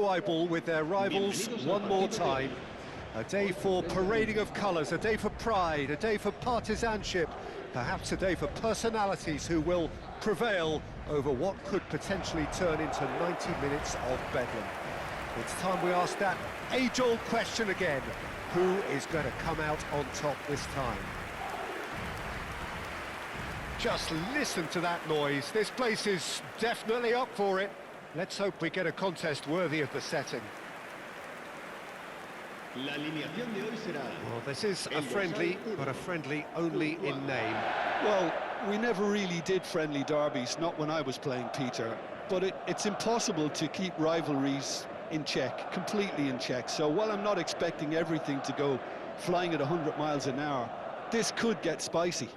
tribal with their rivals one more time. A day for parading of colours, a day for pride, a day for partisanship, perhaps a day for personalities who will prevail over what could potentially turn into 90 minutes of bedlam. It's time we ask that age-old question again. Who is going to come out on top this time? Just listen to that noise. This place is definitely up for it. Let's hope we get a contest worthy of the setting. Well, this is a friendly, but a friendly only in name. Well, we never really did friendly derbies, not when I was playing, Peter. But it's impossible to keep rivalries in check, completely in check. So while I'm not expecting everything to go flying at 100 miles an hour, this could get spicy.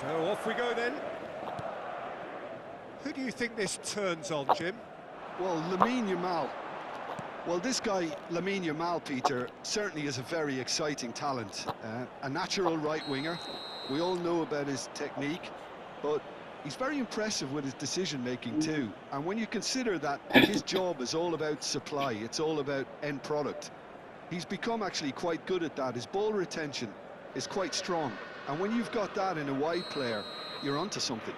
So off we go then. Who do you think this turns on, Jim? Well, Lamine Yamal. Well, this guy, Lamine Yamal, Peter, certainly is a very exciting talent. A natural right winger. We all know about his technique, but he's very impressive with his decision-making too. And when you consider that his job is all about supply, it's all about end product, he's become actually quite good at that. His ball retention is quite strong. And when you've got that in a wide player, you're onto something.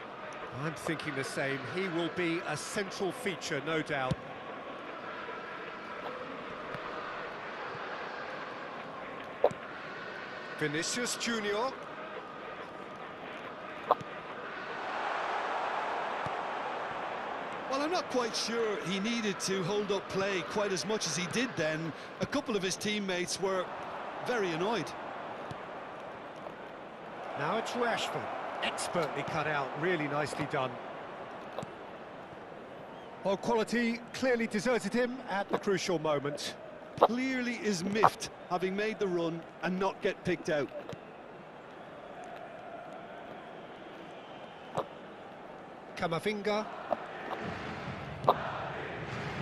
I'm thinking the same. He will be a central feature, no doubt. Vinicius Junior. Well, I'm not quite sure he needed to hold up play quite as much as he did then. A couple of his teammates were very annoyed. Now it's Rashford, expertly cut out, really nicely done. Well, quality clearly deserted him at the crucial moment. Clearly is miffed, having made the run and not get picked out. Camavinga.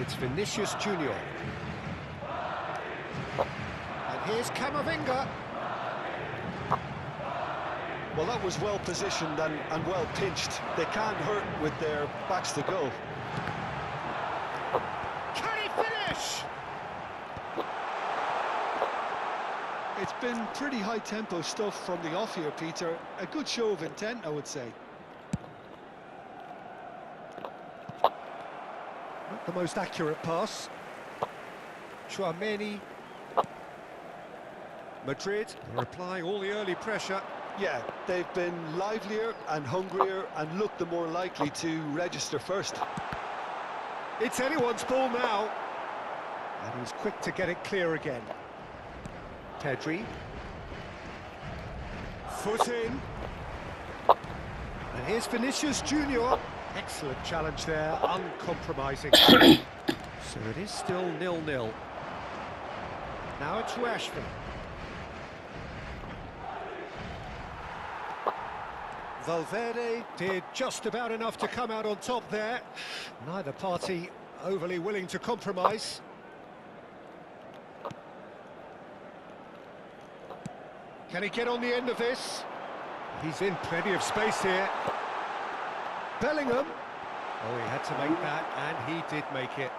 It's Vinicius Junior. And here's Camavinga. Well, that was well positioned and well pinched. They can't hurt with their backs to goal. Can he finish? It's been pretty high-tempo stuff from the off here, Peter. A good show of intent, I would say. Not the most accurate pass. Chouameni. Madrid are applying all the early pressure. Yeah, they've been livelier and hungrier and look the more likely to register first. It's anyone's ball now. And he's quick to get it clear again. Pedri. Foot in. And here's Vinicius Junior. Excellent challenge there, uncompromising. So it is still 0-0. Now it's Rashford. Valverde did just about enough to come out on top there. Neither party overly willing to compromise. Can he get on the end of this? He's in plenty of space here. Bellingham. Oh, he had to make that, and he did make it.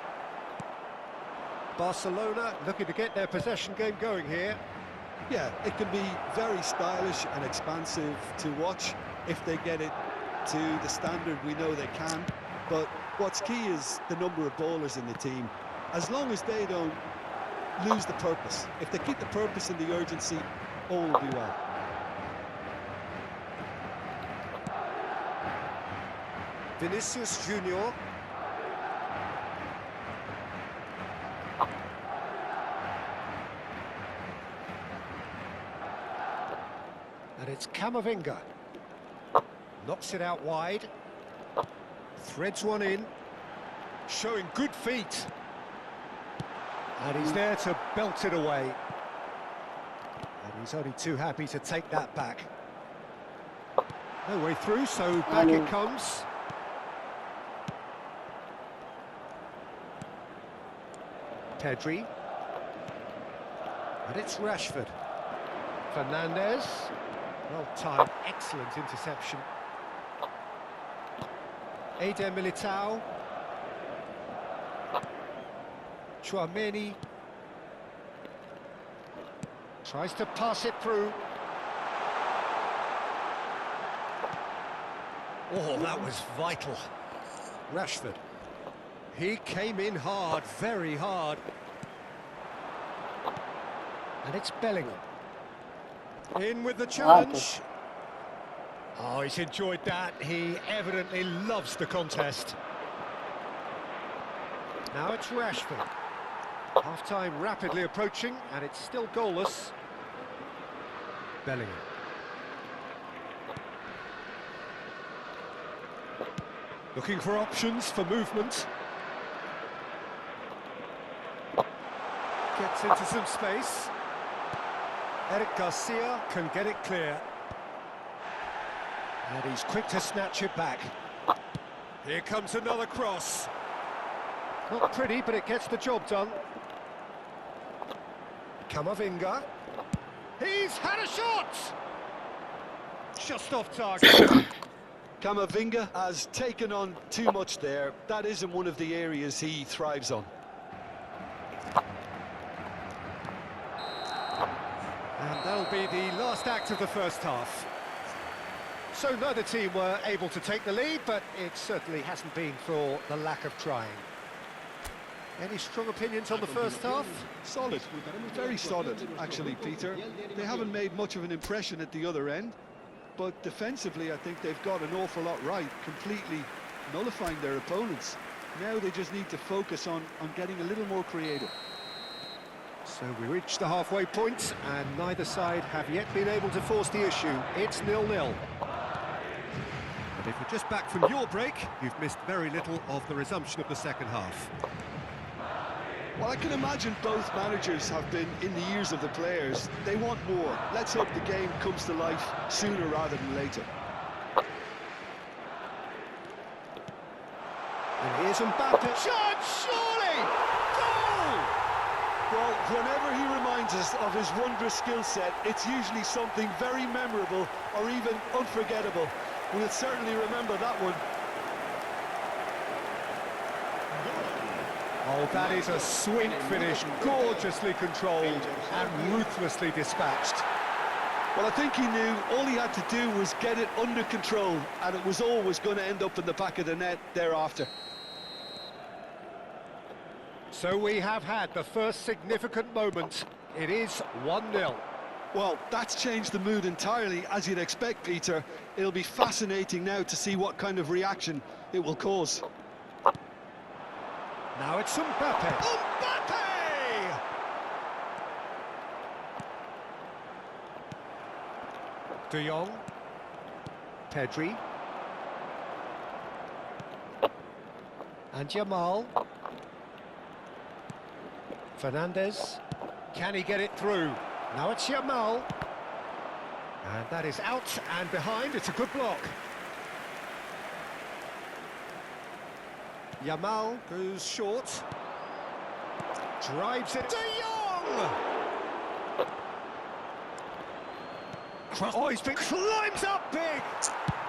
Barcelona looking to get their possession game going here. Yeah, it can be very stylish and expansive to watch if they get it to the standard we know they can. But what's key is the number of ballers in the team. As long as they don't lose the purpose, if they keep the purpose and the urgency, all will be well. Vinicius Junior. And it's Camavinga. Knocks it out wide. Threads one in, showing good feet. And he's there to belt it away. And he's only too happy to take that back. No way through, so back it comes. Pedri. And it's Rashford. Fernandez. Well timed, excellent interception. Eder Militao. Tchouaméni. Tries to pass it through. Oh, that was vital. Rashford. He came in hard, very hard. And it's Bellingham. In with the challenge. Oh, he's enjoyed that. He evidently loves the contest. Now it's Rashford. Half-time rapidly approaching, and it's still goalless. Bellingham. Looking for options for movement. Gets into some space. Eric Garcia can get it clear. And he's quick to snatch it back. Here comes another cross. Not pretty, but it gets the job done. Camavinga. He's had a shot! Just off target. Camavinga has taken on too much there. That isn't one of the areas he thrives on. And that'll be the last act of the first half. So neither team were able to take the lead, but it certainly hasn't been for the lack of trying. Any strong opinions on the first half? Solid, very solid, actually, Peter. They haven't made much of an impression at the other end, but defensively, I think they've got an awful lot right, completely nullifying their opponents. Now they just need to focus on getting a little more creative. So we reach the halfway point, and neither side have yet been able to force the issue. It's 0-0. But if you're just back from your break, you've missed very little of the resumption of the second half. Well, I can imagine both managers have been in the ears of the players. They want more. Let's hope the game comes to life sooner rather than later. And here's Mbappe. Shot, surely! Goal! Well, whenever he reminds us of his wondrous skill set, it's usually something very memorable or even unforgettable. We'll certainly remember that one. Oh, that is a sweet finish, gorgeously controlled and ruthlessly dispatched. Well, I think he knew all he had to do was get it under control, and it was always going to end up in the back of the net thereafter. So we have had the first significant moment. It is 1-0. Well, that's changed the mood entirely, as you'd expect, Peter. It'll be fascinating now to see what kind of reaction it will cause. Now it's Mbappe. Mbappe! De Jong. Pedri. And Yamal. Fernandez. Can he get it through? Now it's Yamal. And that is out and behind. It's a good block. Yamal goes short. Drives it. De Jong! Oh, he's been climbs up big.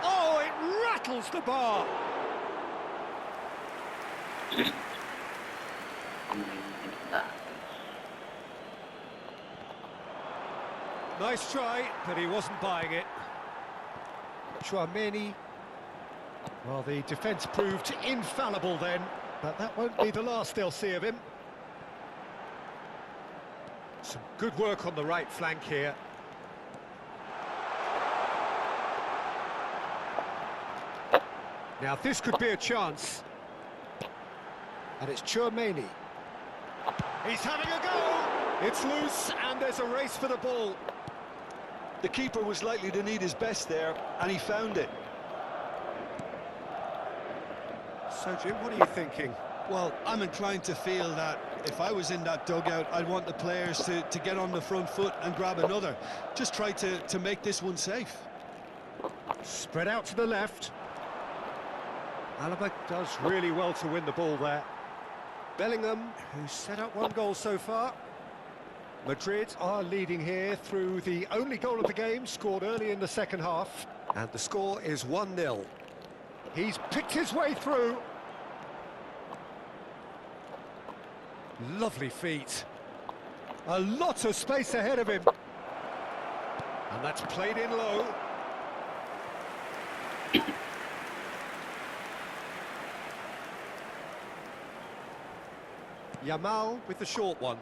Oh, it rattles the bar. Nice try, but he wasn't buying it. Tchouaméni. Well, the defence proved infallible then, but that won't be the last they'll see of him. Some good work on the right flank here. Now this could be a chance. And it's Tchouaméni. He's having a go! It's loose, and there's a race for the ball. The keeper was likely to need his best there, and he found it. So, Jim, what are you thinking? Well, I'm inclined to feel that if I was in that dugout, I'd want the players to get on the front foot and grab another. Just try to make this one safe. Spread out to the left. Alaba does really well to win the ball there. Bellingham, who's set up one goal so far. Madrid are leading here through the only goal of the game, scored early in the second half. And the score is 1-0. He's picked his way through. Lovely feet. A lot of space ahead of him. And that's played in low. Yamal with the short one.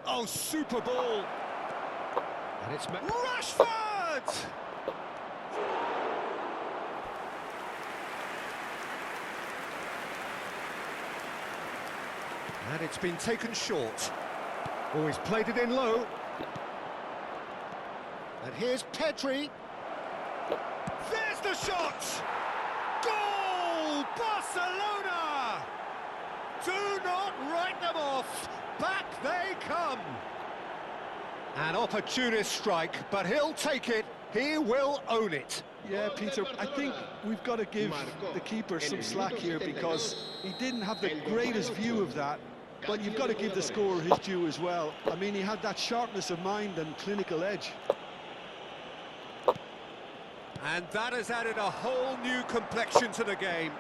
Oh, super ball. And it's Rashford! And it's been taken short. Oh, he's played it in low. And here's Pedri. There's the shot! Goal! Barcelona! Do not write them off. Back they come. An opportunist strike, but he'll take it. He will own it. Yeah, Peter, I think we've got to give the keeper some slack here because he didn't have the greatest view of that. But you've got to give the scorer his due as well. I mean, he had that sharpness of mind and clinical edge. And that has added a whole new complexion to the game.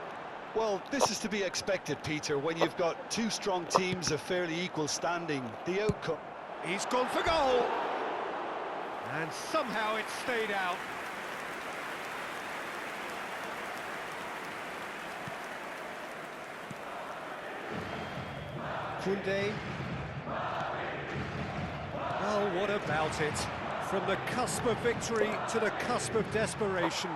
Well, this is to be expected, Peter, when you've got two strong teams of fairly equal standing. The outcome... He's gone for goal. And somehow it stayed out. Koundé. Well, what about it? From the cusp of victory to the cusp of desperation.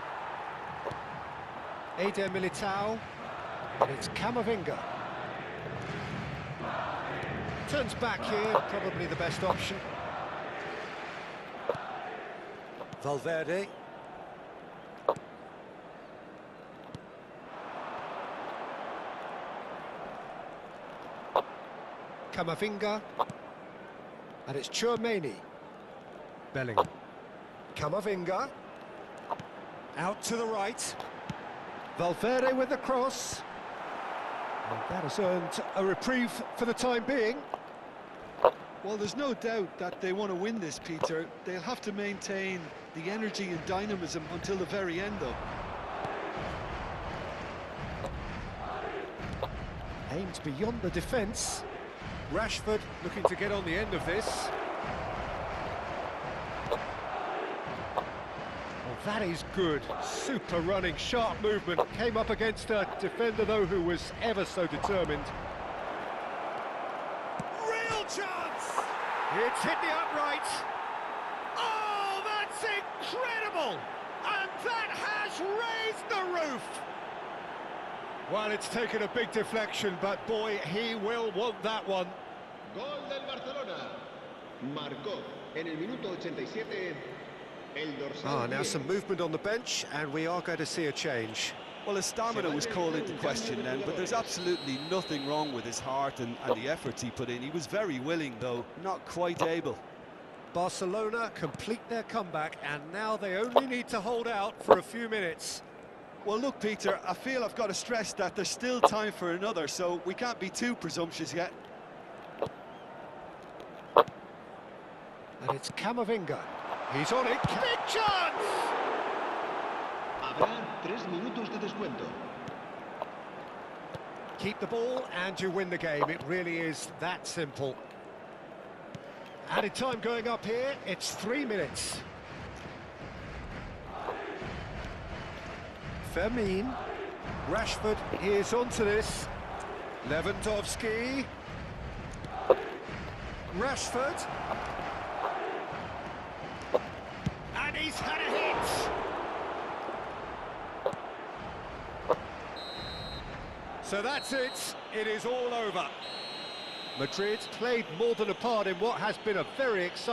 Eder Militao. And it's Camavinga. Turns back here, probably the best option. Valverde. Camavinga. And it's Tchouaméni. Bellingham. Camavinga. Out to the right. Valverde with the cross. And that has earned a reprieve for the time being. Well, there's no doubt that they want to win this, Peter. They'll have to maintain the energy and dynamism until the very end, though. Aimed beyond the defence. Rashford looking to get on the end of this. Well, that is good. Super running, sharp movement. Came up against a defender, though, who was ever so determined. Real chance! It's hit the upright. Oh, that's incredible! And that has raised the roof! Well, it's taken a big deflection, but boy, he will want that one. Gol del Barcelona. Marcó en el minuto 87 el dorsal. Now some movement on the bench, and we are going to see a change. Well, his stamina was called into question then, but there's absolutely nothing wrong with his heart and the efforts he put in. He was very willing, though, not quite able. Barcelona complete their comeback, and now they only need to hold out for a few minutes. Well, look, Peter, I feel I've got to stress that there's still time for another, so we can't be too presumptuous yet. And it's Camavinga. He's on it. Big chance! Habrá 3 minutos de descuento. Keep the ball and you win the game. It really is that simple. Added time going up here. It's 3 minutes. Fermin. Rashford is onto this. Lewandowski. Rashford. And he's had a hit. So that's it. It is all over. Madrid played more than a part in what has been a very exciting